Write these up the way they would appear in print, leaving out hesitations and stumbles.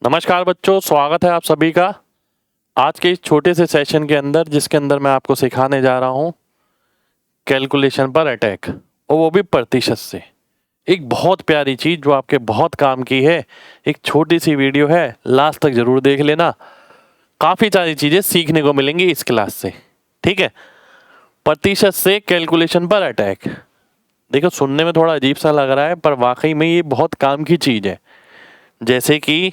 नमस्कार बच्चों, स्वागत है आप सभी का आज के इस छोटे से सेशन के अंदर, जिसके अंदर मैं आपको सिखाने जा रहा हूँ कैलकुलेशन पर अटैक, और वो भी प्रतिशत से। एक बहुत प्यारी चीज़ जो आपके बहुत काम की है। एक छोटी सी वीडियो है, लास्ट तक ज़रूर देख लेना। काफ़ी सारी चीज़ें सीखने को मिलेंगी इस क्लास से। ठीक है, प्रतिशत से कैलकुलेशन पर अटैक। देखो, सुनने में थोड़ा अजीब सा लग रहा है, पर वाकई में ये बहुत काम की चीज़ है। जैसे कि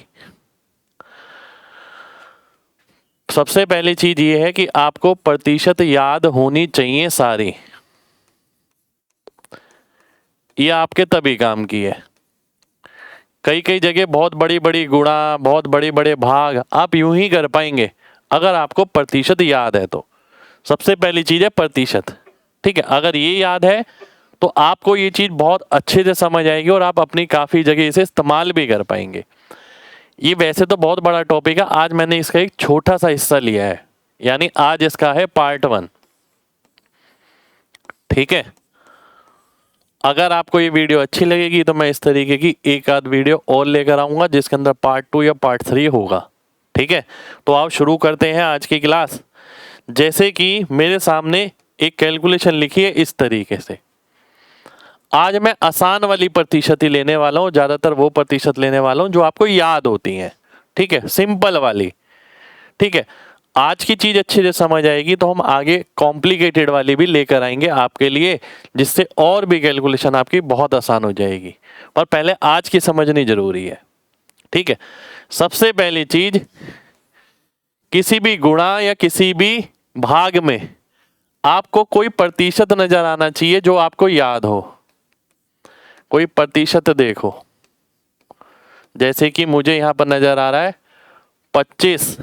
सबसे पहली चीज ये है कि आपको प्रतिशत याद होनी चाहिए सारी। ये आपके तभी काम की है। कई कई जगह बहुत बड़ी बड़ी गुणा, बहुत बड़े बड़े भाग आप यूं ही कर पाएंगे अगर आपको प्रतिशत याद है तो। सबसे पहली चीज है प्रतिशत। ठीक है, अगर ये याद है तो आपको ये चीज बहुत अच्छे से समझ आएगी और आप अपनी काफी जगह इसे इस्तेमाल भी कर पाएंगे। ये वैसे तो बहुत बड़ा टॉपिक है, आज मैंने इसका एक छोटा सा हिस्सा लिया है, यानी आज इसका है पार्ट 1। ठीक है, अगर आपको ये वीडियो अच्छी लगेगी तो मैं इस तरीके की एक आध वीडियो और लेकर आऊंगा जिसके अंदर पार्ट 2 या पार्ट 3 होगा। ठीक है, तो आप शुरू करते हैं आज की क्लास। जैसे कि मेरे सामने एक कैलकुलेशन लिखी है इस तरीके से। आज मैं आसान वाली प्रतिशत ही लेने वाला हूँ, ज़्यादातर वो प्रतिशत लेने वाला हूँ जो आपको याद होती हैं। ठीक है, सिंपल वाली। ठीक है, आज की चीज अच्छे से समझ आएगी तो हम आगे कॉम्प्लिकेटेड वाली भी लेकर आएंगे आपके लिए, जिससे और भी कैलकुलेशन आपकी बहुत आसान हो जाएगी। पर पहले आज की समझनी जरूरी है। ठीक है, सबसे पहली चीज, किसी भी गुणा या किसी भी भाग में आपको कोई प्रतिशत नजर आना चाहिए जो आपको याद हो। कोई प्रतिशत देखो, जैसे कि मुझे यहां पर नजर आ रहा है 25,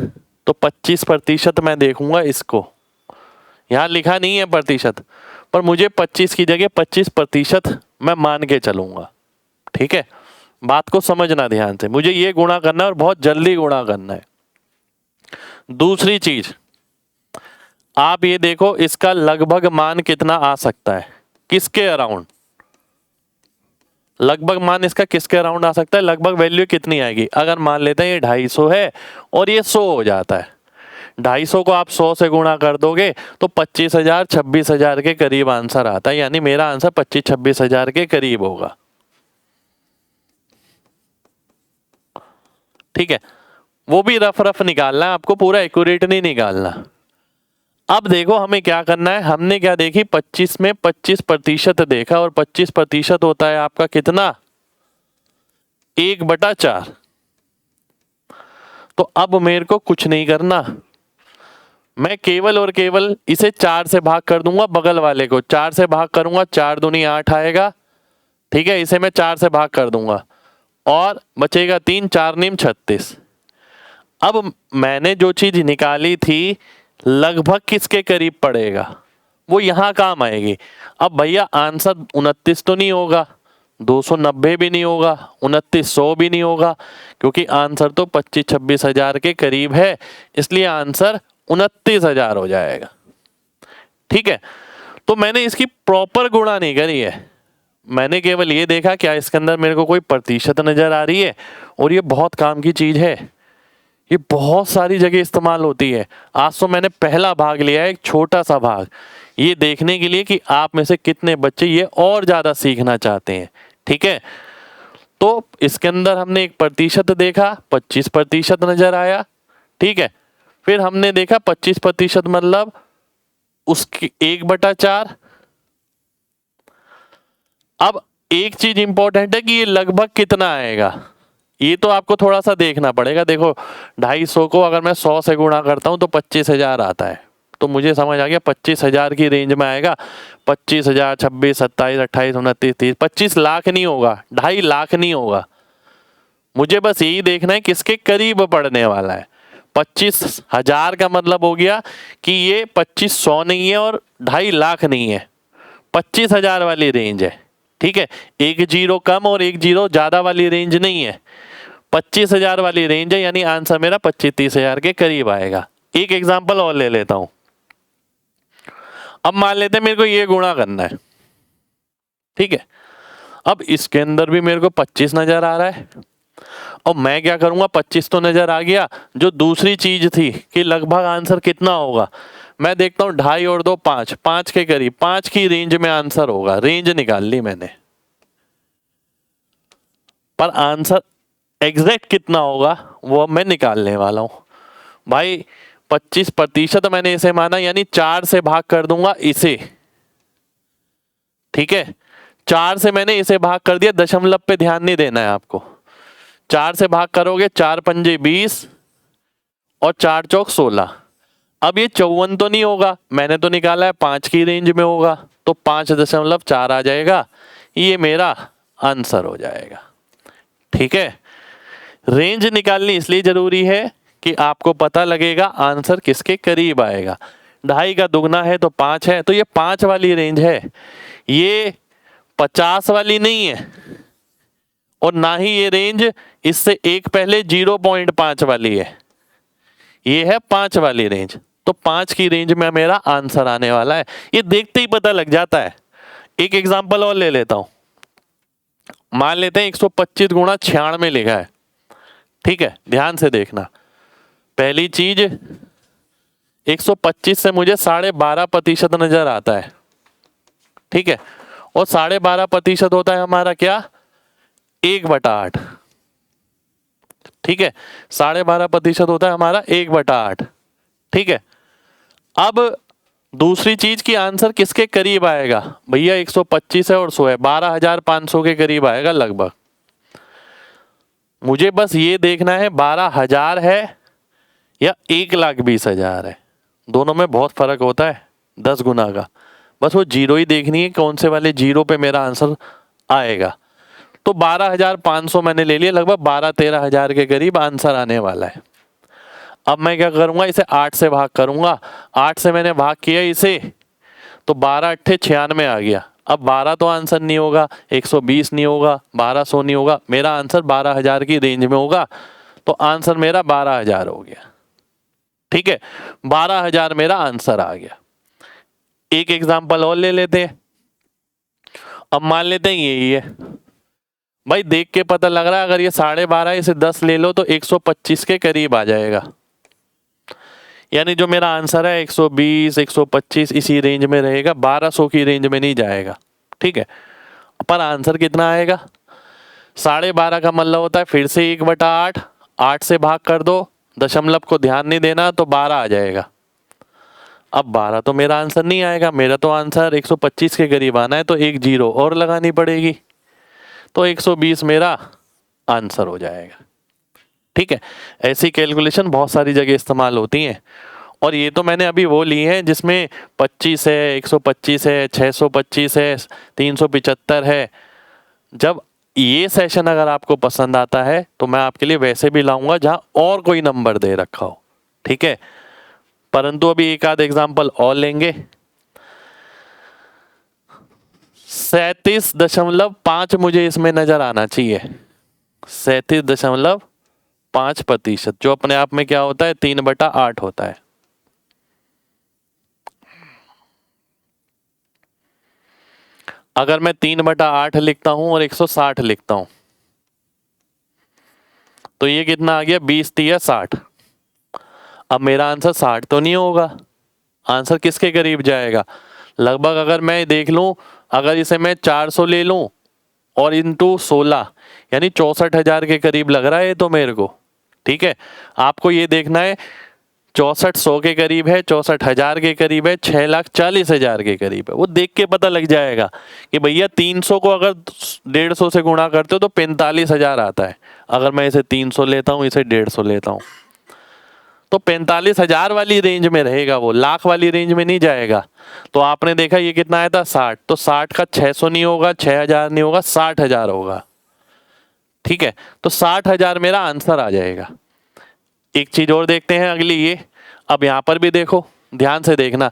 तो 25% मैं देखूंगा इसको। यहाँ लिखा नहीं है प्रतिशत, पर मुझे 25 की जगह 25% मैं मान के चलूंगा। ठीक है, बात को समझना ध्यान से, मुझे ये गुणा करना है और बहुत जल्दी गुणा करना है। दूसरी चीज, आप ये देखो इसका लगभग मान कितना आ सकता है, किसके अराउंड। लगभग मान इसका किसके अराउंड आ सकता है, लगभग वैल्यू कितनी आएगी। अगर मान लेते हैं ये 250 है और ये 100 हो जाता है, 250 को आप 100 से गुणा कर दोगे तो 25,000 26,000 के करीब आंसर आता है, यानी मेरा आंसर 25-26,000 के करीब होगा। ठीक है, वो भी रफ रफ निकालना है आपको, पूरा एक्यूरेट नहीं निकालना। अब देखो हमें क्या करना है, हमने क्या देखी, 25 में 25% देखा, और 25% होता है आपका कितना, 1/4। तो अब मेरे को कुछ नहीं करना, मैं केवल और केवल इसे 4 से भाग कर दूंगा। बगल वाले को 4 से भाग करूंगा, 4 दूनी 8 आएगा। ठीक है, इसे मैं 4 से भाग कर दूंगा और बचेगा 3, 4 नीम 36। अब मैंने जो चीज निकाली थी लगभग किसके करीब पड़ेगा, वो यहां काम आएगी। अब भैया आंसर 29 तो नहीं होगा, 290 भी नहीं होगा, 2900 भी नहीं होगा, क्योंकि आंसर तो 25-26,000 के करीब है, इसलिए आंसर 29,000 हो जाएगा। ठीक है, तो मैंने इसकी प्रॉपर गुणा नहीं करी है, मैंने केवल ये देखा क्या इसके अंदर मेरे को कोई प्रतिशत नजर आ रही है। और ये बहुत काम की चीज है, ये बहुत सारी जगह इस्तेमाल होती है। आज तो मैंने पहला भाग लिया है, एक छोटा सा भाग, ये देखने के लिए कि आप में से कितने बच्चे ये और ज्यादा सीखना चाहते हैं। ठीक है, तो इसके अंदर हमने एक प्रतिशत देखा, 25% नजर आया। ठीक है, फिर हमने देखा 25% मतलब उसकी 1/4। अब एक चीज इंपॉर्टेंट है कि ये लगभग कितना आएगा, ये तो आपको थोड़ा सा देखना पड़ेगा। देखो 250 को अगर मैं 100 से गुणा करता हूं तो 25,000 आता है, तो मुझे समझ आ गया 25,000 की रेंज में आएगा। 25,000, 26, 27, 28, 29, 30, 25 लाख नहीं होगा, 2.5 लाख नहीं होगा। मुझे बस यही देखना है किसके करीब पड़ने वाला है। 25,000 का मतलब हो गया कि ये 2500 नहीं है और 2.5 लाख नहीं है, 25,000 वाली रेंज है। ठीक है, एक जीरो कम और एक जीरो ज्यादा वाली रेंज नहीं है, 25,000 वाली रेंज है, यानी आंसर मेरा 25-30,000 के करीब आएगा। एक एग्जांपल और ले लेता हूं। अब मान लेते हैं मेरे को ये गुणा करना है। ठीक है, अब इसके अंदर भी मेरे को 25 नजर आ रहा है, और मैं क्या करूंगा, 25 तो नजर आ गया, जो दूसरी चीज थी कि लगभग आंसर कितना होगा, मैं देखता हूं 2.5 और 2 5, 5 के करीब, 5 की रेंज में आंसर होगा, रेंज निकाल ली मैंने। पर आंसर एग्जैक्ट कितना होगा वो मैं निकालने वाला हूं भाई। 25% मैंने इसे माना, यानी 4 से भाग कर दूंगा इसे, ठीक है। 4 से मैंने इसे भाग कर दिया, दशमलव पे ध्यान नहीं देना है आपको। 4 से भाग करोगे, 4 पंजे 20 और 4 चौक 16। अब ये 54 तो नहीं होगा, मैंने तो निकाला है 5 की रेंज में होगा, तो 5.4 आ जाएगा, ये मेरा आंसर हो जाएगा। ठीक है, रेंज निकालनी इसलिए जरूरी है कि आपको पता लगेगा आंसर किसके करीब आएगा। 2.5 का दुगना है तो 5 है, तो ये 5 वाली रेंज है, ये 50 वाली नहीं है, और ना ही ये रेंज इससे एक पहले 0.5 वाली है, ये है 5 वाली रेंज। तो 5 की रेंज में मेरा आंसर आने वाला है, ये देखते ही पता लग जाता है। एक एग्जांपल और ले लेता हूं, मान लेते हैं 125 गुणा 96 लिखा है, ठीक है, ध्यान से देखना। पहली चीज, 125 से मुझे 12.5% नजर आता है, ठीक है, और 12.5% होता है हमारा क्या, 1/8, ठीक है, 12.5% होता है हमारा 1/8, ठीक है। अब दूसरी चीज की आंसर किसके करीब आएगा भैया, 125 है और 100 है, 12,500 के करीब आएगा लगभग। मुझे बस ये देखना है 12,000 है या 1,20,000 है, दोनों में बहुत फर्क होता है 10 गुना का। बस वो जीरो ही देखनी है, कौन से वाले जीरो पे मेरा आंसर आएगा। तो 12,500 मैंने ले लिया, लगभग 12-13,000 के करीब आंसर आने वाला है। अब मैं क्या करूंगा, इसे 8 से भाग करूंगा, 8 से मैंने भाग किया इसे, तो 12 × 8 = 96 आ गया। अब 12 तो आंसर नहीं होगा, 120 नहीं होगा, 1200 नहीं होगा, मेरा आंसर 12,000 की रेंज में होगा, तो आंसर मेरा 12,000 हो गया। ठीक है, 12,000 मेरा आंसर आ गया। एक एग्जांपल और ले लेते हैं, अब मान लेते हैं यही है भाई, देख के पता लग रहा है, अगर ये 12.5 इसे 10 ले लो तो 125 के करीब आ जाएगा, यानी जो मेरा आंसर है 120 125 इसी रेंज में रहेगा, 1200 की रेंज में नहीं जाएगा। ठीक है, पर आंसर कितना आएगा, 12.5 का मतलब होता है फिर से 1/8, 8 से भाग कर दो, दशमलव को ध्यान नहीं देना, तो 12 आ जाएगा। अब 12 तो मेरा आंसर नहीं आएगा, मेरा तो आंसर 125 के करीब आना है, तो एक जीरो और लगानी पड़ेगी, तो 120 मेरा आंसर हो जाएगा। ठीक है, ऐसी कैलकुलेशन बहुत सारी जगह इस्तेमाल होती हैं, और ये तो मैंने अभी वो ली है जिसमें 25 है, 125 है, 625 है, 375 है। जब ये सेशन अगर आपको पसंद आता है तो मैं आपके लिए वैसे भी लाऊंगा जहां और कोई नंबर दे रखा हो। ठीक है, परंतु अभी एक आध एग्जाम्पल और लेंगे। 37.5 मुझे इसमें नजर आना चाहिए, 37.5%, जो अपने आप में क्या होता है, 3/8 होता है। अगर मैं 3/8 लिखता हूं और 160 लिखता हूं तो ये कितना आ गया, 20-30-60। अब मेरा आंसर 60 तो नहीं होगा, आंसर किसके करीब जाएगा, लगभग अगर मैं देख लूं, अगर इसे मैं 400 ले लूं और इंटू 16, यानी 64,000 के करीब लग रहा है तो मेरे को। ठीक है, आपको ये देखना है 6400 के करीब है, 64,000 के करीब है, 6,40,000 के करीब है, वो देख के पता लग जाएगा कि भैया 300 को अगर 150 से गुणा करते हो तो 45,000 आता है। अगर मैं इसे 300 लेता हूँ, इसे 150 लेता हूँ, तो 45,000 वाली रेंज में रहेगा, वो लाख वाली रेंज में नहीं जाएगा। तो आपने देखा ये कितना आया था, 60, तो 60 का 600 नहीं होगा, 6,000 नहीं होगा, 60,000 होगा। ठीक है, तो 60,000 मेरा आंसर आ जाएगा। एक चीज और देखते हैं अगली, ये अब यहां पर भी देखो, ध्यान से देखना,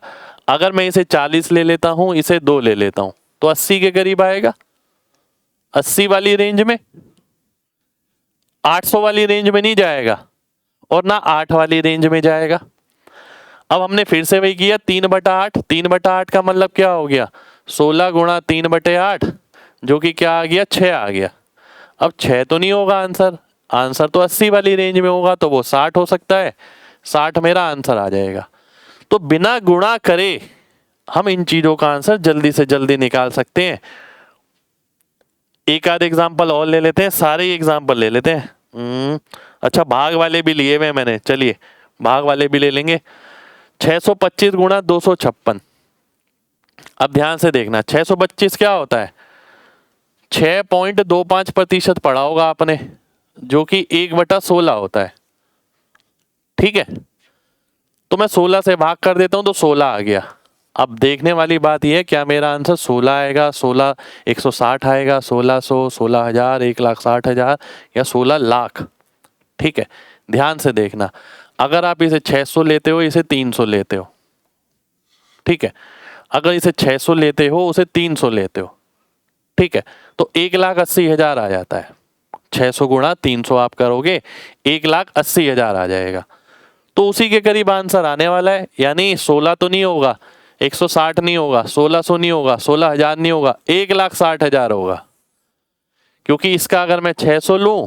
अगर मैं इसे 40 ले लेता हूं, इसे 2 ले लेता हूं, तो 80 के करीब आएगा, 80 वाली रेंज में, 800 वाली रेंज में नहीं जाएगा, और ना 8 वाली रेंज में जाएगा। अब हमने फिर से वही किया, 3/8, 3/8 का मतलब क्या हो गया, 16 गुणा 3/8, जो कि क्या आ गया, 6 आ गया। अब 6 तो नहीं होगा आंसर, आंसर तो 80 वाली रेंज में होगा, तो वो 60 हो सकता है, 60 मेरा आंसर आ जाएगा। तो बिना गुणा करे हम इन चीजों का आंसर जल्दी से जल्दी निकाल सकते हैं। एक आध एग्जाम्पल और ले लेते हैं, सारे ही एग्जाम्पल ले लेते हैं। अच्छा, भाग वाले भी लिए हुए मैंने, चलिए भाग वाले भी ले लेंगे। 625 गुणा 256। अब ध्यान से देखना, 625 क्या होता है, 6.25% पढ़ा होगा आपने, जो कि 1/16 होता है। ठीक है, तो मैं 16 से भाग कर देता हूं तो 16 आ गया। अब देखने वाली बात यह है, क्या मेरा आंसर 16 आएगा, 16 160 आएगा, 1600, 16,000, 1,60,000 या 16 लाख। ठीक है, ध्यान से देखना, अगर आप इसे 600 लेते हो, इसे 300 लेते हो, ठीक है, अगर इसे 600 लेते हो, उसे 300 लेते हो, ठीक है, तो 1,80,000 आ जाता है। 600 गुणा 300 आप करोगे, 1,80,000 आ जाएगा। तो उसी के करीब आंसर आने वाला है, यानी 16 तो नहीं होगा, 160 नहीं होगा, 1600 नहीं होगा, 16,000 नहीं होगा, 1,60,000 होगा। क्योंकि इसका अगर मैं 600 लूं,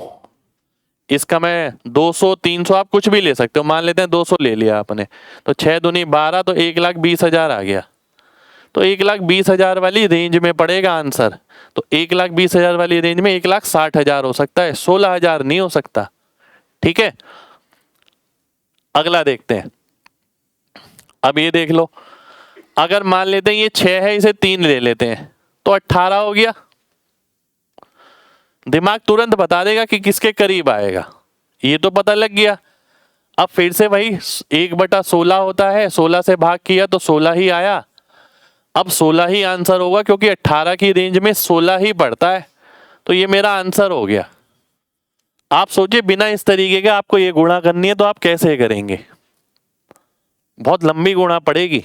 इसका मैं 200, 300 आप कुछ भी ले सकते हो, मान लेते हैं 200 ले लिया आपने, तो 6 दूनी 12, तो 1,20,000 आ गया। तो 1,20,000 वाली रेंज में पड़ेगा आंसर। तो 1,20,000 वाली रेंज में 1,60,000 हो सकता है, 16,000 नहीं हो सकता। ठीक है, अगला देखते हैं। अब ये देख लो, अगर मान लेते हैं ये 6 है, इसे 3 ले लेते हैं, तो 18 हो गया। दिमाग तुरंत बता देगा कि किसके करीब आएगा, ये तो पता लग गया। अब फिर से वही 1/16 होता है, 16 से भाग किया तो 16 ही आया। अब 16 ही आंसर होगा, क्योंकि 18 की रेंज में 16 ही पड़ता है, तो ये मेरा आंसर हो गया। आप सोचिए, बिना इस तरीके के आपको ये गुणा करनी है तो आप कैसे करेंगे, बहुत लंबी गुणा पड़ेगी।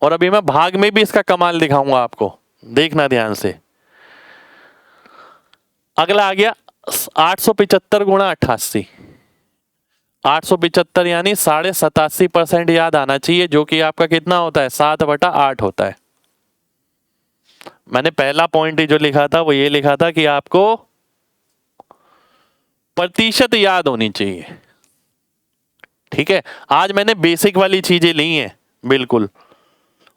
और अभी मैं भाग में भी इसका कमाल दिखाऊंगा आपको, देखना ध्यान से। अगला आ गया 875 गुणा 88। 875 यानी 87.5% याद आना चाहिए, जो कि आपका कितना होता है, 7/8 होता है। मैंने पहला पॉइंट जो लिखा था वो ये लिखा था कि आपको प्रतिशत याद होनी चाहिए। ठीक है, आज मैंने बेसिक वाली चीजें ली हैं बिल्कुल,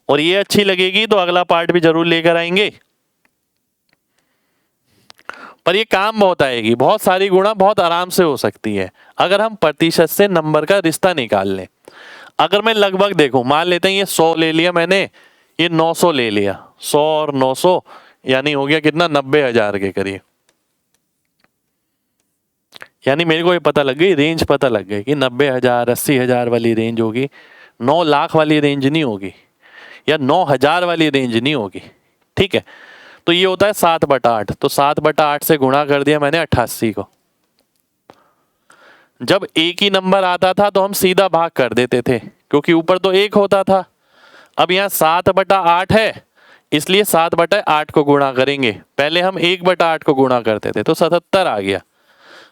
और ये अच्छी लगेगी तो अगला पार्ट भी जरूर लेकर आएंगे। पर ये काम बहुत आएगी, बहुत सारी गुणा बहुत आराम से हो सकती है अगर हम प्रतिशत से नंबर का रिश्ता निकाल लें। अगर मैं लगभग देखूं, मान लेते हैं ये 100 ले लिया मैंने, ये 900 ले लिया, 100 और 900 यानी हो गया कितना, 90,000 के करीब। यानी मेरे को ये पता लग गई, रेंज पता लग गई कि 90,000 80,000 वाली रेंज होगी, 9 लाख वाली रेंज नहीं होगी, या 9,000 वाली रेंज नहीं होगी। ठीक है, तो ये होता है 7/8। तो 7/8 से गुणा कर दिया मैंने 88 को। जब एक ही नंबर आता था तो हम सीधा भाग कर देते थे, क्योंकि ऊपर तो 1 होता था। अब यहाँ 7/8 है, इसलिए 7/8 को गुणा करेंगे। पहले हम 1/8 को गुणा करते थे, तो 77 आ गया।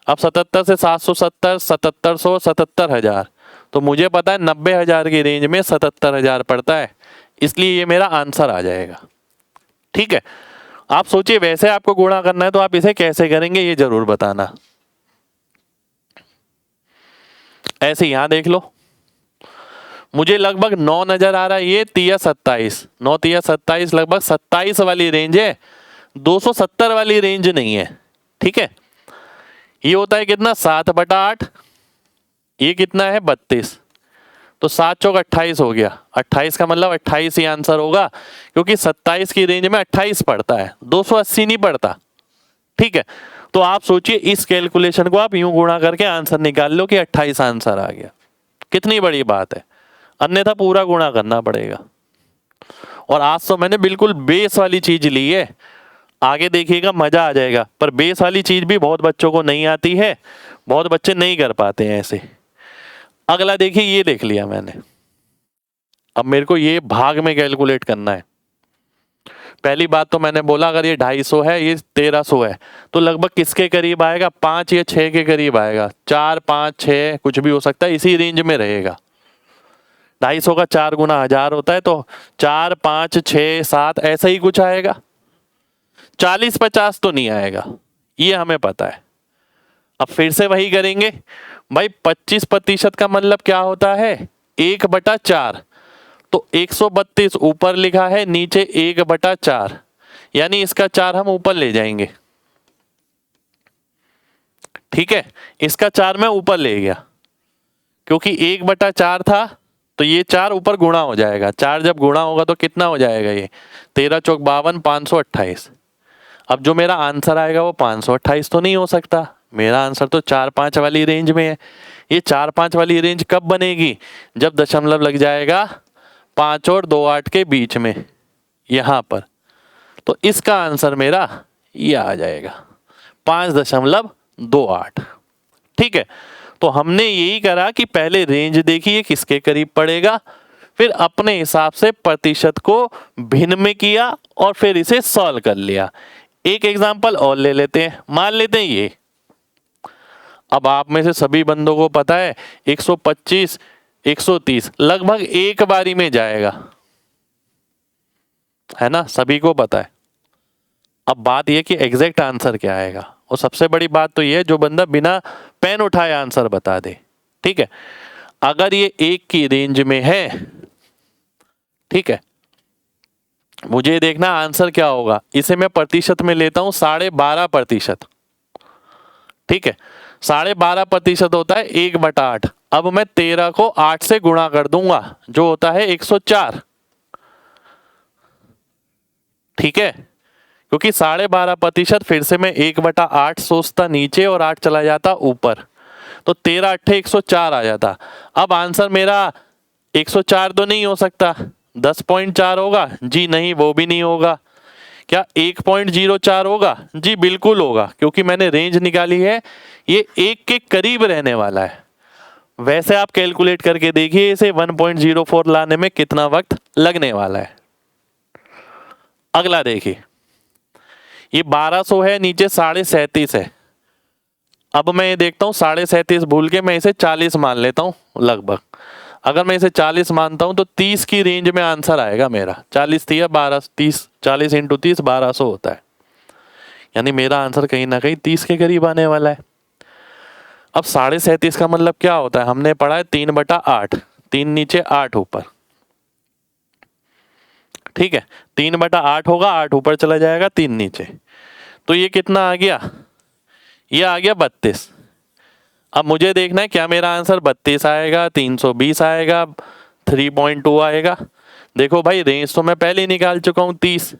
अब 77 से 770, 7700, 77,000। तो मुझे पता है 90,000 की रेंज में 77,000 पड़ता है, इसलिए ये मेरा आंसर आ जाएगा। ठीक है, आप सोचिए वैसे आपको गुणा करना है तो आप इसे कैसे करेंगे, ये जरूर बताना। ऐसे यहां देख लो, मुझे लगभग 9 नजर आ रहा है, ये 3 27, 9 3 27, लगभग 27 वाली रेंज है, 270 वाली रेंज नहीं है। ठीक है, ये होता है कितना, 7/8, ये कितना है 32, तो 7 चौक 28 हो गया। 28 का मतलब 28 ही आंसर होगा, क्योंकि 27 की रेंज में 28 पड़ता है, 280 नहीं पड़ता। ठीक है, तो आप सोचिए इस कैलकुलेशन को आप यूं गुणा करके आंसर निकाल लो कि 28 आंसर आ गया। कितनी बड़ी बात है, अन्यथा पूरा गुणा करना पड़ेगा। और आज तो मैंने बिल्कुल बेस वाली चीज ली है, आगे देखिएगा मजा आ जाएगा। पर बेस वाली चीज भी बहुत बच्चों को नहीं आती है, बहुत बच्चे नहीं कर पाते हैं ऐसे। अगला देखिए, ये देख लिया मैंने, अब मेरे को ये भाग में कैलकुलेट करना है। पहली बात तो मैंने बोला, अगर ये 250 है, ये 1300 है, तो लगभग किसके करीब आएगा, 5 या 6 के करीब आएगा। 4 5 6 कुछ भी हो सकता है, इसी रेंज में रहेगा। 250 का 4 गुना 1000 होता है, तो 4 5 6 7 ऐसा ही कुछ आएगा। 40 50 तो नहीं आएगा, ये हमें पता है। अब फिर से वही करेंगे भाई, 25% का मतलब क्या होता है 1/4, तो 132 ऊपर लिखा है, नीचे 1/4, यानी इसका 4 हम ऊपर ले जाएंगे। ठीक है, इसका 4 मैं ऊपर ले गया, क्योंकि 1/4 था तो ये 4 ऊपर गुणा हो जाएगा। 4 जब गुणा होगा तो कितना हो जाएगा, ये 13 चौक 52, 528। अब जो मेरा आंसर आएगा वो 528 तो नहीं हो सकता, मेरा आंसर तो 4-5 वाली रेंज में है। ये 4-5 वाली रेंज कब बनेगी, जब दशमलव लग जाएगा 5 और 2-8 के बीच में यहाँ पर। तो इसका आंसर मेरा ये आ जाएगा 5.28। ठीक है, तो हमने यही करा कि पहले रेंज देखिए किसके करीब पड़ेगा, फिर अपने हिसाब से प्रतिशत को भिन्न में किया और फिर इसे सॉल्व कर लिया। एक एग्जांपल और ले लेते हैं, मान लेते हैं ये। अब आप में से सभी बंदों को पता है 125, 130 लगभग एक बारी में जाएगा, है ना, सभी को पता है। अब बात यह कि एग्जैक्ट आंसर क्या आएगा, और सबसे बड़ी बात तो यह है जो बंदा बिना पेन उठाए आंसर बता दे। ठीक है, अगर ये 1 की रेंज में है, ठीक है, मुझे देखना आंसर क्या होगा। इसे मैं प्रतिशत में लेता हूं 12.5%। ठीक है, 12.5% होता है 1/8। अब मैं 13 को 8 से गुणा कर दूंगा जो होता है 104। ठीक है, क्योंकि 12.5% फिर से मैं 1/8 सोचता नीचे और 8 चला जाता ऊपर, तो 13 8 104 आ जाता। अब आंसर मेरा 104 तो नहीं हो सकता, 10.4 होगा जी, नहीं वो भी नहीं होगा। क्या 1.04 होगा जी, बिल्कुल होगा, क्योंकि मैंने रेंज निकाली है, ये 1 के करीब रहने वाला है। वैसे आप कैलकुलेट करके देखिए इसे 1.04 लाने में कितना वक्त लगने वाला है। अगला देखिए, ये 1200 है, नीचे 37.5 है। अब मैं ये देखता हूँ 37.5 भूल के मैं इसे 40 मान लेता हूँ लगभग। अगर मैं इसे 40 मानता हूँ तो 30 की रेंज में आंसर आएगा मेरा। 40 थी या 12, 30, 40 × 30 1200 होता है, यानी मेरा आंसर कहीं ना कहीं 30 के करीब आने वाला है। अब 37.5 का मतलब क्या होता है, हमने पढ़ा है 3/8, 3 नीचे 8 ऊपर। ठीक है, 3/8 होगा, 8 ऊपर चला जाएगा, 3 नीचे, तो ये कितना आ गया, ये आ गया 32। अब मुझे देखना है क्या मेरा आंसर 32 आएगा, 320 आएगा, 3.2 आएगा। देखो भाई रेंज तो मैं पहले ही निकाल चुका हूँ 30,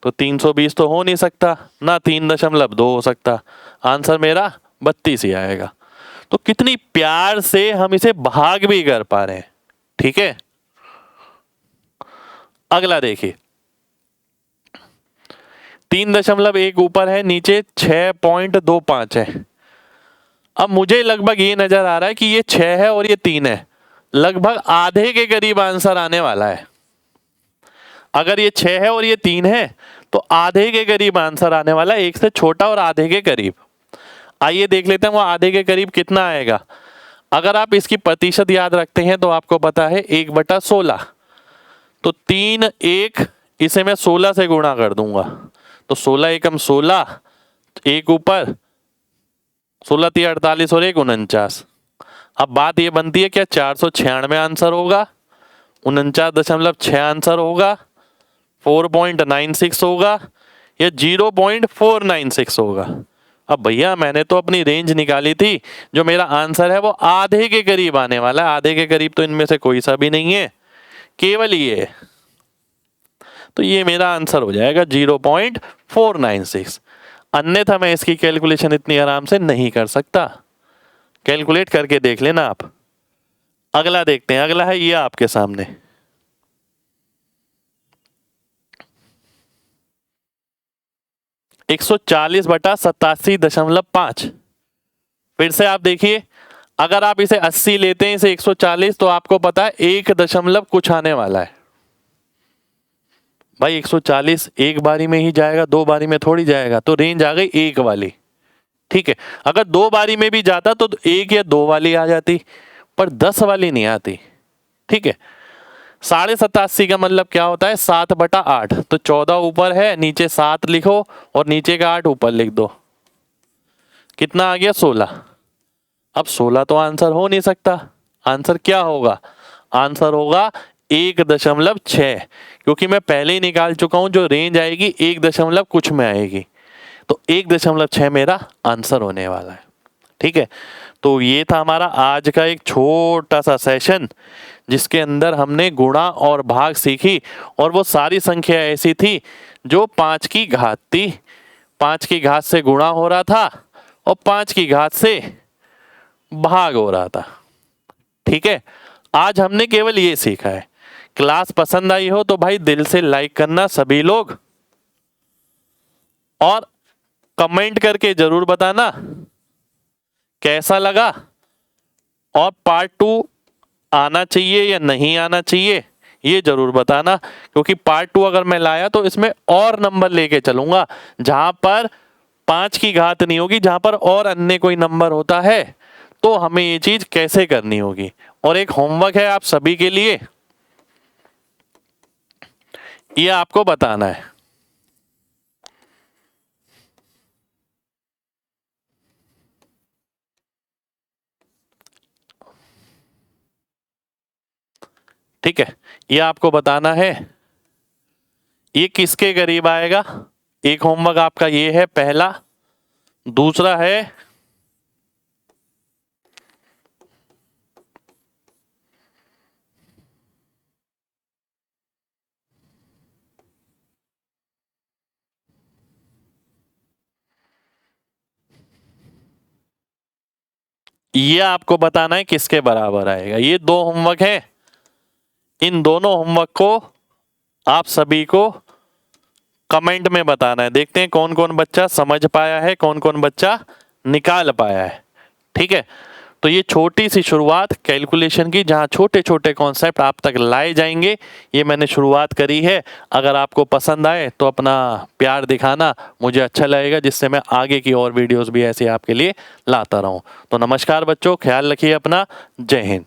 तो 320 तो हो नहीं सकता, ना 3.2 हो सकता, आंसर मेरा 32 ही आएगा। तो कितनी प्यार से हम इसे भाग भी कर पा रहे हैं। ठीक है, अगला देखिए, 3.1 ऊपर है, नीचे 6.25 है। अब मुझे लगभग ये नजर आ रहा है कि ये 6 है और ये 3 है, लगभग आधे के करीब आंसर आने वाला है। अगर ये 6 है और ये 3 है तो आधे के करीब आंसर आने वाला है, एक से छोटा और आधे के करीब। आइए देख लेते हैं वो आधे के करीब कितना आएगा। अगर आप इसकी प्रतिशत याद रखते हैं तो आपको पता है 1/16, तो 3 1, इसे मैं 16 से गुणा कर दूंगा, तो 16 एकम 16, 1 ऊपर 16 3 48 और 1 49। अब बात ये बनती है क्या 496 आंसर होगा, 49.6 आंसर होगा, 4.96 होगा या 0.496 होगा। अब भैया मैंने तो अपनी रेंज निकाली थी, जो मेरा आंसर है वो आधे के करीब आने वाला है। आधे के करीब तो इनमें से कोई सा भी नहीं है, केवल ये है, तो ये मेरा आंसर हो जाएगा 0.496। अन्यथा मैं इसकी कैलकुलेशन इतनी आराम से नहीं कर सकता, कैलकुलेट करके देख लेना आप। अगला देखते हैं, अगला है ये आपके सामने, एक 140/87.5। फिर से आप देखिए, अगर आप इसे 80 लेते हैं, इसे 140, तो आपको पता है 1 दशमलव कुछ आने वाला है। भाई 140 एक बारी में ही जाएगा, 2 बारी में थोड़ी जाएगा, तो रेंज आ गई 1 वाली। ठीक है, अगर 2 बारी में भी जाता तो 1 या 2 वाली आ जाती, पर 10 वाली नहीं आती। ठीक है, 87.5 का मतलब क्या होता है 7/8, तो 14 ऊपर है, नीचे 7 लिखो और नीचे का 8 ऊपर लिख दो, कितना आ गया 16। अब 16 तो आंसर हो नहीं सकता। आंसर क्या होगा? आंसर होगा 1.6, क्योंकि मैं पहले ही निकाल चुका हूं जो रेंज आएगी 1 कुछ में आएगी, तो 1.6 मेरा आंसर होने वाला है। ठीक है, तो ये था हमारा आज का एक छोटा सा सेशन जिसके अंदर हमने गुणा और भाग सीखी, और वो सारी संख्या ऐसी थी जो 5 की घात थी। 5 की घात से गुणा हो रहा था और 5 की घात से भाग हो रहा था। ठीक है, आज हमने केवल ये सीखा है। क्लास पसंद आई हो तो भाई दिल से लाइक करना सभी लोग, और कमेंट करके जरूर बताना कैसा लगा, और पार्ट 2 आना चाहिए या नहीं आना चाहिए ये जरूर बताना, क्योंकि पार्ट 2 अगर मैं लाया तो इसमें और नंबर लेके चलूंगा जहां पर 5 की घात नहीं होगी, जहां पर और अन्य कोई नंबर होता है, तो हमें ये चीज कैसे करनी होगी। और एक होमवर्क है आप सभी के लिए, ये आपको बताना है। ठीक है, ये आपको बताना है ये किसके करीब आएगा। एक होमवर्क आपका ये है पहला। दूसरा है ये आपको बताना है किसके बराबर आएगा। ये 2 होमवर्क है, इन दोनों होमवर्क को आप सभी को कमेंट में बताना है। देखते हैं कौन कौन बच्चा समझ पाया है, कौन कौन बच्चा निकाल पाया है। ठीक है, तो ये छोटी सी शुरुआत कैलकुलेशन की, जहां छोटे छोटे कॉन्सेप्ट आप तक लाए जाएंगे, ये मैंने शुरुआत करी है। अगर आपको पसंद आए तो अपना प्यार दिखाना, मुझे अच्छा लगेगा, जिससे मैं आगे की और वीडियोस भी ऐसे आपके लिए लाता रहूं। तो नमस्कार बच्चों, ख्याल रखिए अपना। जय हिंद।